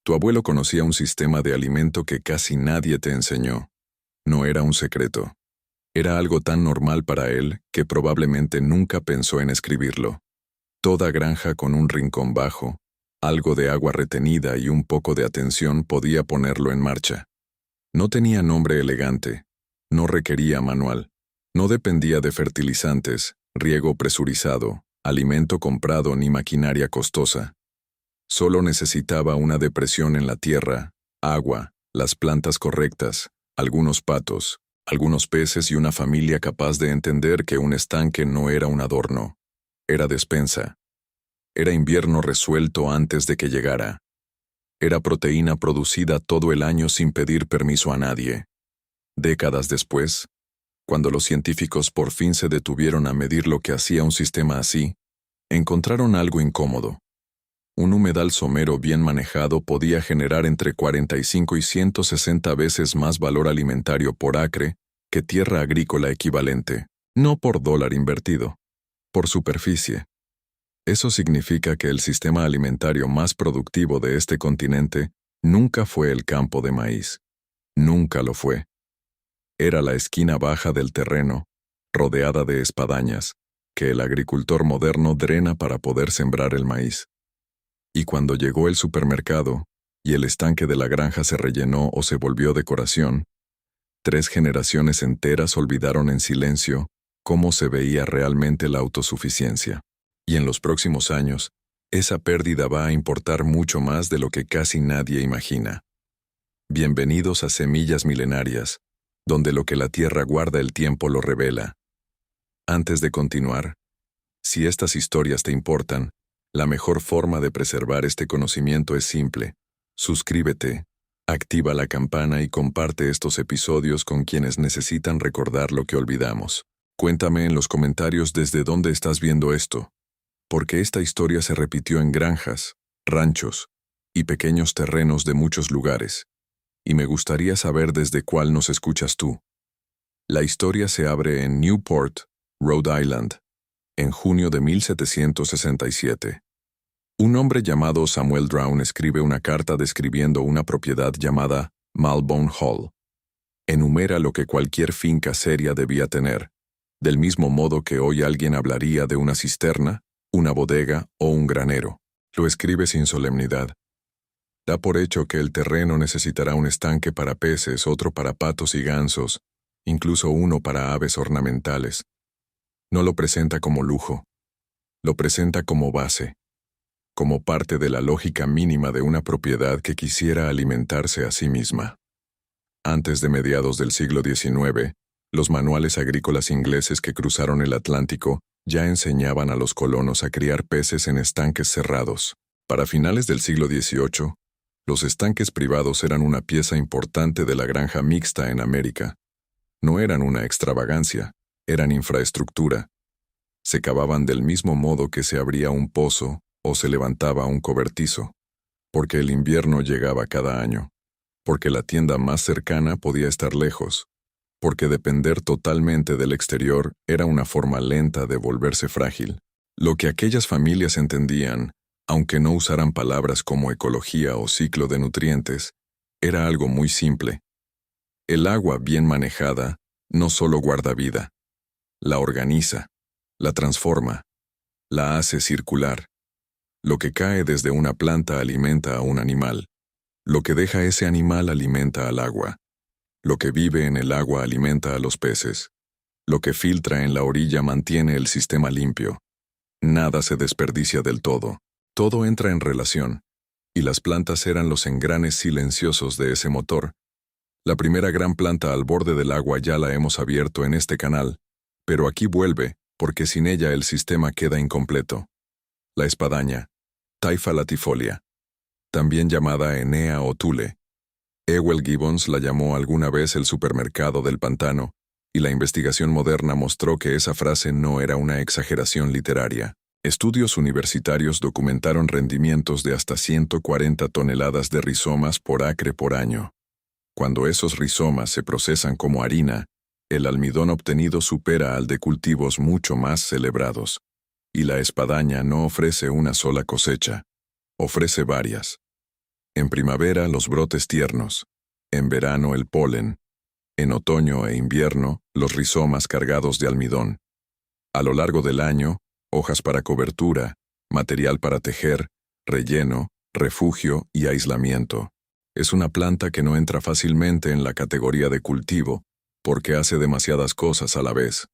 Tu abuelo conocía un sistema de alimento que casi nadie te enseñó. No era un secreto. Era algo tan normal para él que probablemente nunca pensó en escribirlo. Toda granja con un rincón bajo, algo de agua retenida y un poco de atención podía ponerlo en marcha. No tenía nombre elegante, no requería manual, no dependía de fertilizantes, riego presurizado, alimento comprado ni maquinaria costosa. Solo necesitaba una depresión en la tierra, agua, las plantas correctas, algunos patos, algunos peces y una familia capaz de entender que un estanque no era un adorno. Era despensa. Era invierno resuelto antes de que llegara. Era proteína producida todo el año sin pedir permiso a nadie. Décadas después, cuando los científicos por fin se detuvieron a medir lo que hacía un sistema así, encontraron algo incómodo. Un humedal somero bien manejado podía generar entre 45 y 160 veces más valor alimentario por acre que tierra agrícola equivalente, no por dólar invertido, por superficie. Eso significa que el sistema alimentario más productivo de este continente nunca fue el campo de maíz. Nunca lo fue. Era la esquina baja del terreno, rodeada de espadañas, que el agricultor moderno drena para poder sembrar el maíz. Y cuando llegó el supermercado, y el estanque de la granja se rellenó o se volvió decoración, 3 generaciones enteras olvidaron en silencio cómo se veía realmente la autosuficiencia. Y en los próximos años, esa pérdida va a importar mucho más de lo que casi nadie imagina. Bienvenidos a Semillas Milenarias, donde lo que la tierra guarda el tiempo lo revela. Antes de continuar, si estas historias te importan, la mejor forma de preservar este conocimiento es simple. Suscríbete, activa la campana y comparte estos episodios con quienes necesitan recordar lo que olvidamos. Cuéntame en los comentarios desde dónde estás viendo esto, porque esta historia se repitió en granjas, ranchos y pequeños terrenos de muchos lugares, y me gustaría saber desde cuál nos escuchas tú. La historia se abre en Newport, Rhode Island, en junio de 1767. Un hombre llamado Samuel Drown escribe una carta describiendo una propiedad llamada Malbone Hall. Enumera lo que cualquier finca seria debía tener, del mismo modo que hoy alguien hablaría de una cisterna, una bodega o un granero. Lo escribe sin solemnidad. Da por hecho que el terreno necesitará un estanque para peces, otro para patos y gansos, incluso uno para aves ornamentales. No lo presenta como lujo. Lo presenta como base, como parte de la lógica mínima de una propiedad que quisiera alimentarse a sí misma. Antes de mediados del siglo XIX, los manuales agrícolas ingleses que cruzaron el Atlántico ya enseñaban a los colonos a criar peces en estanques cerrados. Para finales del siglo XVIII, los estanques privados eran una pieza importante de la granja mixta en América. No eran una extravagancia, eran infraestructura. Se cavaban del mismo modo que se abría un pozo o se levantaba un cobertizo, porque el invierno llegaba cada año, porque la tienda más cercana podía estar lejos, porque depender totalmente del exterior era una forma lenta de volverse frágil. Lo que aquellas familias entendían, aunque no usaran palabras como ecología o ciclo de nutrientes, era algo muy simple. El agua bien manejada no solo guarda vida, la organiza, la transforma, la hace circular. Lo que cae desde una planta alimenta a un animal. Lo que deja ese animal alimenta al agua. Lo que vive en el agua alimenta a los peces. Lo que filtra en la orilla mantiene el sistema limpio. Nada se desperdicia del todo. Todo entra en relación. Y las plantas eran los engranes silenciosos de ese motor. La primera gran planta al borde del agua ya la hemos abierto en este canal, pero aquí vuelve, porque sin ella el sistema queda incompleto. La espadaña, Typha latifolia, también llamada Enea o Tule. Ewell Gibbons la llamó alguna vez el supermercado del pantano, y la investigación moderna mostró que esa frase no era una exageración literaria. Estudios universitarios documentaron rendimientos de hasta 140 toneladas de rizomas por acre por año. Cuando esos rizomas se procesan como harina, el almidón obtenido supera al de cultivos mucho más celebrados. Y la espadaña no ofrece una sola cosecha, ofrece varias. En primavera los brotes tiernos, en verano el polen, en otoño e invierno los rizomas cargados de almidón. A lo largo del año, hojas para cobertura, material para tejer, relleno, refugio y aislamiento. Es una planta que no entra fácilmente en la categoría de cultivo, porque hace demasiadas cosas a la vez.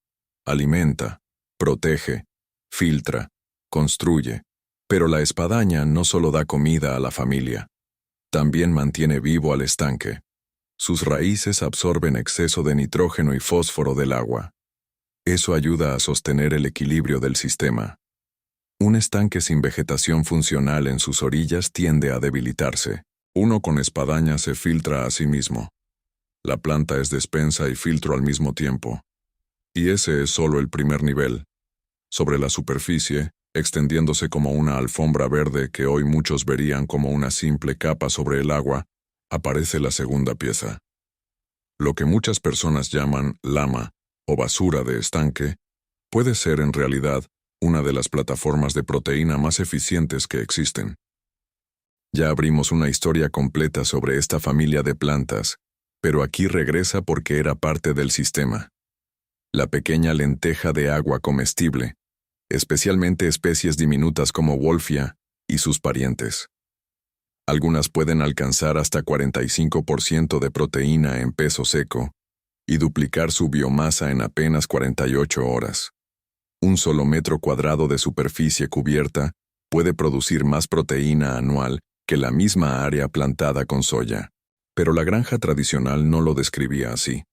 Alimenta, protege, filtra, construye. Pero la espadaña no solo da comida a la familia, también mantiene vivo al estanque. Sus raíces absorben exceso de nitrógeno y fósforo del agua. Eso ayuda a sostener el equilibrio del sistema. Un estanque sin vegetación funcional en sus orillas tiende a debilitarse. Uno con espadaña se filtra a sí mismo. La planta es despensa y filtro al mismo tiempo. Y ese es solo el primer nivel. Sobre la superficie, extendiéndose como una alfombra verde que hoy muchos verían como una simple capa sobre el agua, aparece la segunda pieza. Lo que muchas personas llaman lama o basura de estanque, puede ser en realidad una de las plataformas de proteína más eficientes que existen. Ya abrimos una historia completa sobre esta familia de plantas, pero aquí regresa porque era parte del sistema. La pequeña lenteja de agua comestible, especialmente especies diminutas como Wolffia y sus parientes. Algunas pueden alcanzar hasta 45% de proteína en peso seco y duplicar su biomasa en apenas 48 horas. Un solo metro cuadrado de superficie cubierta puede producir más proteína anual que la misma área plantada con soya. Pero la granja tradicional no lo describía así.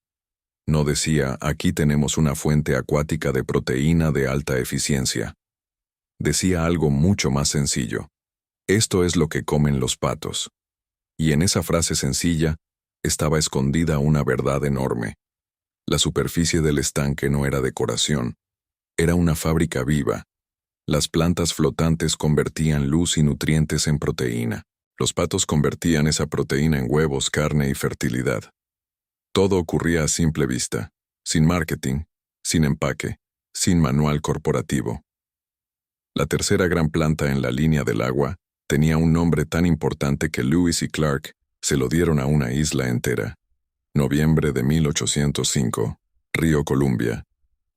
No decía, aquí tenemos una fuente acuática de proteína de alta eficiencia. Decía algo mucho más sencillo. Esto es lo que comen los patos. Y en esa frase sencilla estaba escondida una verdad enorme. La superficie del estanque no era decoración. Era una fábrica viva. Las plantas flotantes convertían luz y nutrientes en proteína. Los patos convertían esa proteína en huevos, carne y fertilidad. Todo ocurría a simple vista, sin marketing, sin empaque, sin manual corporativo. La tercera gran planta en la línea del agua tenía un nombre tan importante que Lewis y Clark se lo dieron a una isla entera. Noviembre de 1805, Río Columbia.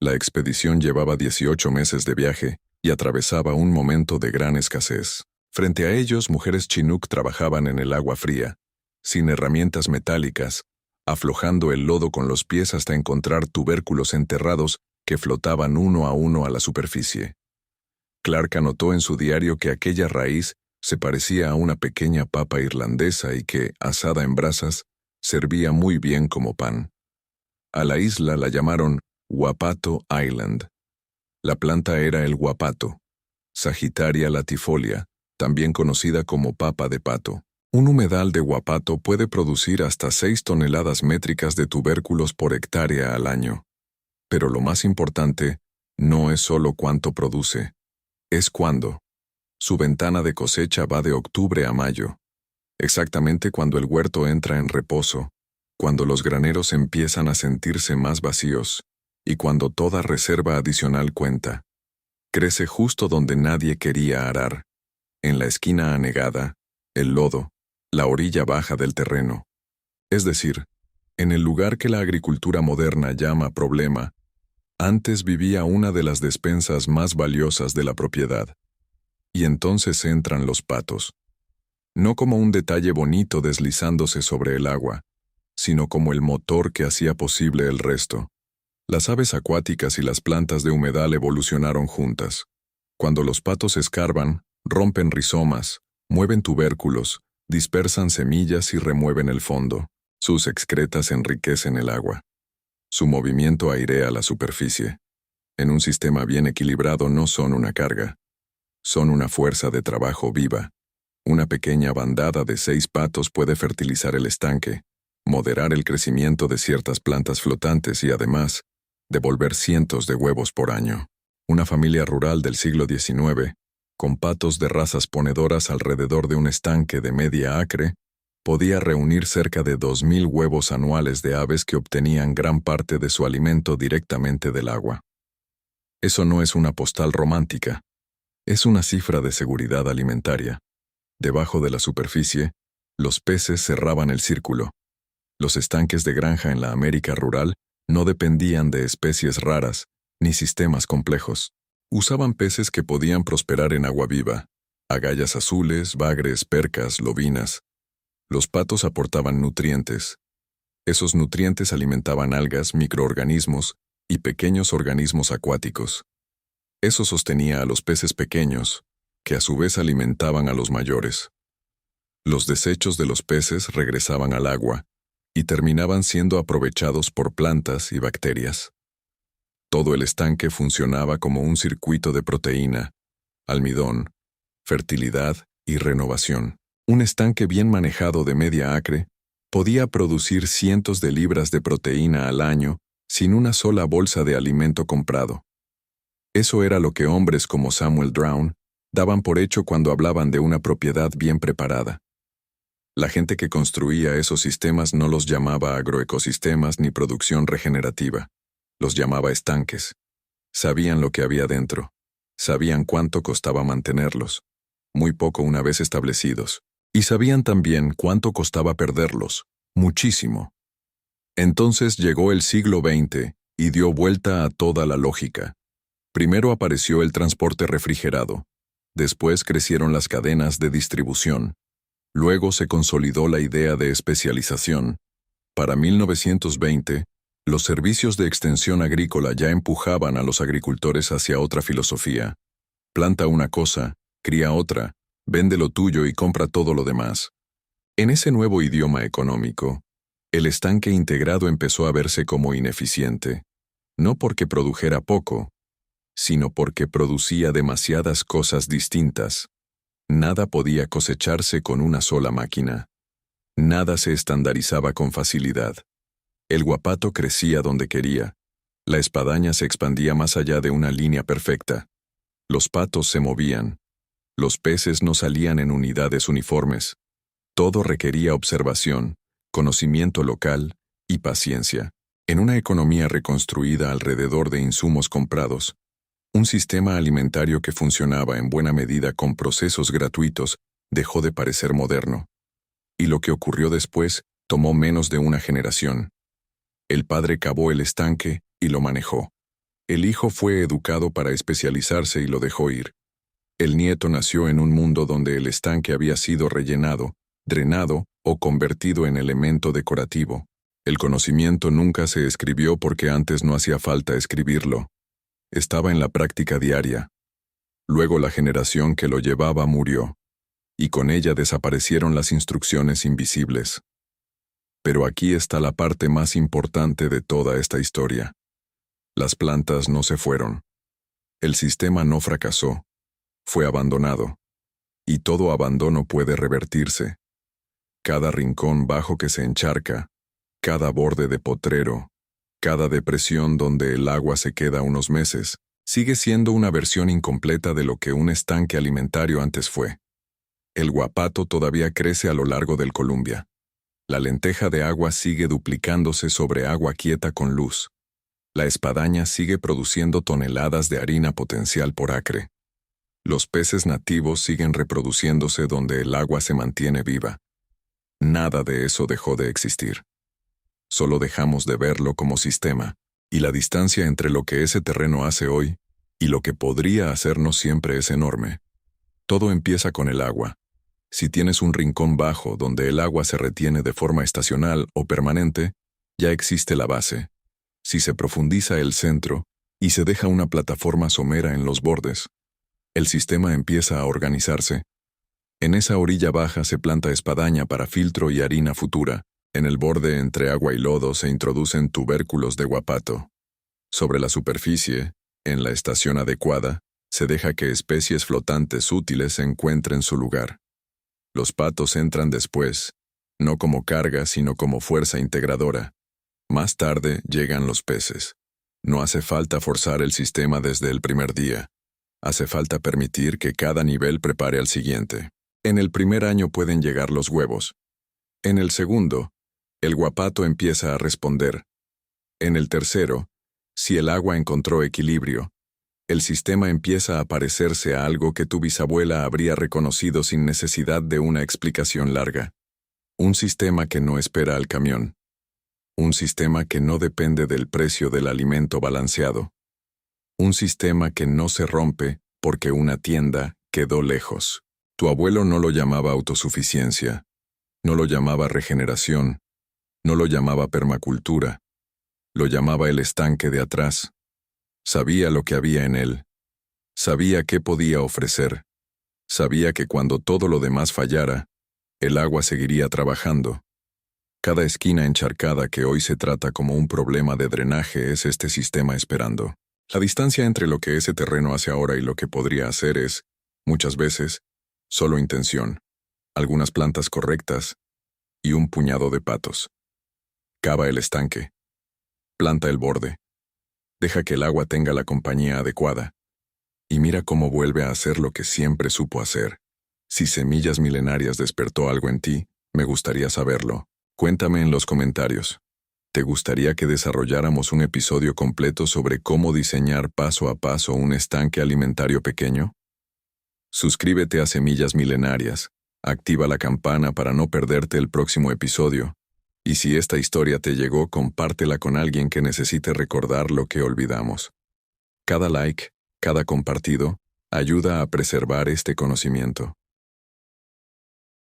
La expedición llevaba 18 meses de viaje y atravesaba un momento de gran escasez. Frente a ellos, mujeres Chinook trabajaban en el agua fría, sin herramientas metálicas, aflojando el lodo con los pies hasta encontrar tubérculos enterrados que flotaban uno a uno a la superficie. Clark anotó en su diario que aquella raíz se parecía a una pequeña papa irlandesa y que, asada en brasas, servía muy bien como pan. A la isla la llamaron Wapato Island. La planta era el guapato, Sagittaria latifolia, también conocida como papa de pato. Un humedal de guapato puede producir hasta 6 toneladas métricas de tubérculos por hectárea al año. Pero lo más importante no es solo cuánto produce, es cuándo. Su ventana de cosecha va de octubre a mayo, exactamente cuando el huerto entra en reposo, cuando los graneros empiezan a sentirse más vacíos y cuando toda reserva adicional cuenta. Crece justo donde nadie quería arar, en la esquina anegada, el lodo, la orilla baja del terreno. Es decir, en el lugar que la agricultura moderna llama problema, antes vivía una de las despensas más valiosas de la propiedad. Y entonces entran los patos. No como un detalle bonito deslizándose sobre el agua, sino como el motor que hacía posible el resto. Las aves acuáticas y las plantas de humedal evolucionaron juntas. Cuando los patos escarban, rompen rizomas, mueven tubérculos, dispersan semillas y remueven el fondo. Sus excretas enriquecen el agua. Su movimiento airea la superficie. En un sistema bien equilibrado no son una carga. Son una fuerza de trabajo viva. Una pequeña bandada de 6 patos puede fertilizar el estanque, moderar el crecimiento de ciertas plantas flotantes y además, devolver cientos de huevos por año. Una familia rural del siglo XIX, con patos de razas ponedoras alrededor de un estanque de media acre, podía reunir cerca de 2.000 huevos anuales de aves que obtenían gran parte de su alimento directamente del agua. Eso no es una postal romántica, es una cifra de seguridad alimentaria. Debajo de la superficie, Los peces cerraban el círculo. Los estanques de granja en la América rural no dependían de especies raras ni sistemas complejos. Usaban peces que podían prosperar en agua viva, agallas azules, bagres, percas, lobinas. Los patos aportaban nutrientes. Esos nutrientes alimentaban algas, microorganismos y pequeños organismos acuáticos. Eso sostenía a los peces pequeños, que a su vez alimentaban a los mayores. Los desechos de los peces regresaban al agua y terminaban siendo aprovechados por plantas y bacterias. Todo el estanque funcionaba como un circuito de proteína, almidón, fertilidad y renovación. Un estanque bien manejado de media acre podía producir cientos de libras de proteína al año sin una sola bolsa de alimento comprado. Eso era lo que hombres como Samuel Brown daban por hecho cuando hablaban de una propiedad bien preparada. La gente que construía esos sistemas no los llamaba agroecosistemas ni producción regenerativa. Los llamaba estanques. Sabían lo que había dentro. Sabían cuánto costaba mantenerlos. Muy poco una vez establecidos. Y sabían también cuánto costaba perderlos. Muchísimo. Entonces llegó el siglo XX y dio vuelta a toda la lógica. Primero apareció el transporte refrigerado. Después crecieron las cadenas de distribución. Luego se consolidó la idea de especialización. Para 1920, los servicios de extensión agrícola ya empujaban a los agricultores hacia otra filosofía. Planta una cosa, cría otra, vende lo tuyo y compra todo lo demás. En ese nuevo idioma económico, el estanque integrado empezó a verse como ineficiente, no porque produjera poco, sino porque producía demasiadas cosas distintas. Nada podía cosecharse con una sola máquina. Nada se estandarizaba con facilidad. El guapato crecía donde quería. La espadaña se expandía más allá de una línea perfecta. Los patos se movían. Los peces no salían en unidades uniformes. Todo requería observación, conocimiento local y paciencia. En una economía reconstruida alrededor de insumos comprados, un sistema alimentario que funcionaba en buena medida con procesos gratuitos dejó de parecer moderno. Y lo que ocurrió después tomó menos de una generación. El padre cavó el estanque y lo manejó. El hijo fue educado para especializarse y lo dejó ir. El nieto nació en un mundo donde el estanque había sido rellenado, drenado o convertido en elemento decorativo. El conocimiento nunca se escribió porque antes no hacía falta escribirlo. Estaba en la práctica diaria. Luego la generación que lo llevaba murió, y con ella desaparecieron las instrucciones invisibles. Pero aquí está la parte más importante de toda esta historia. Las plantas no se fueron. El sistema no fracasó. Fue abandonado. Y todo abandono puede revertirse. Cada rincón bajo que se encharca, cada borde de potrero, cada depresión donde el agua se queda unos meses, sigue siendo una versión incompleta de lo que un estanque alimentario antes fue. El guapato todavía crece a lo largo del Columbia. La lenteja de agua sigue duplicándose sobre agua quieta con luz. La espadaña sigue produciendo toneladas de harina potencial por acre. Los peces nativos siguen reproduciéndose donde el agua se mantiene viva. Nada de eso dejó de existir. Solo dejamos de verlo como sistema, y la distancia entre lo que ese terreno hace hoy y lo que podría hacernos siempre es enorme. Todo empieza con el agua. Si tienes un rincón bajo donde el agua se retiene de forma estacional o permanente, ya existe la base. Si se profundiza el centro y se deja una plataforma somera en los bordes, el sistema empieza a organizarse. En esa orilla baja se planta espadaña para filtro y harina futura. En el borde entre agua y lodo se introducen tubérculos de guapato. Sobre la superficie, en la estación adecuada, se deja que especies flotantes útiles encuentren su lugar. Los patos entran después, no como carga sino como fuerza integradora. Más tarde llegan los peces. No hace falta forzar el sistema desde el primer día. Hace falta permitir que cada nivel prepare al siguiente. En el primer año pueden llegar los huevos. En el segundo, el guapato empieza a responder. En el tercero, si el agua encontró equilibrio, el sistema empieza a parecerse a algo que tu bisabuela habría reconocido sin necesidad de una explicación larga. Un sistema que no espera al camión. Un sistema que no depende del precio del alimento balanceado. Un sistema que no se rompe porque una tienda quedó lejos. Tu abuelo no lo llamaba autosuficiencia, no lo llamaba regeneración, no lo llamaba permacultura, lo llamaba el estanque de atrás. Sabía lo que había en él, sabía qué podía ofrecer, sabía que cuando todo lo demás fallara, el agua seguiría trabajando. Cada esquina encharcada que hoy se trata como un problema de drenaje es este sistema esperando. La distancia entre lo que ese terreno hace ahora y lo que podría hacer es, muchas veces, solo intención, algunas plantas correctas y un puñado de patos. Cava el estanque. Planta el borde. Deja que el agua tenga la compañía adecuada. Y mira cómo vuelve a hacer lo que siempre supo hacer. Si Semillas Milenarias despertó algo en ti, me gustaría saberlo. Cuéntame en los comentarios. ¿Te gustaría que desarrolláramos un episodio completo sobre cómo diseñar paso a paso un estanque alimentario pequeño? Suscríbete a Semillas Milenarias, activa la campana para no perderte el próximo episodio, y si esta historia te llegó, compártela con alguien que necesite recordar lo que olvidamos. Cada like, cada compartido, ayuda a preservar este conocimiento.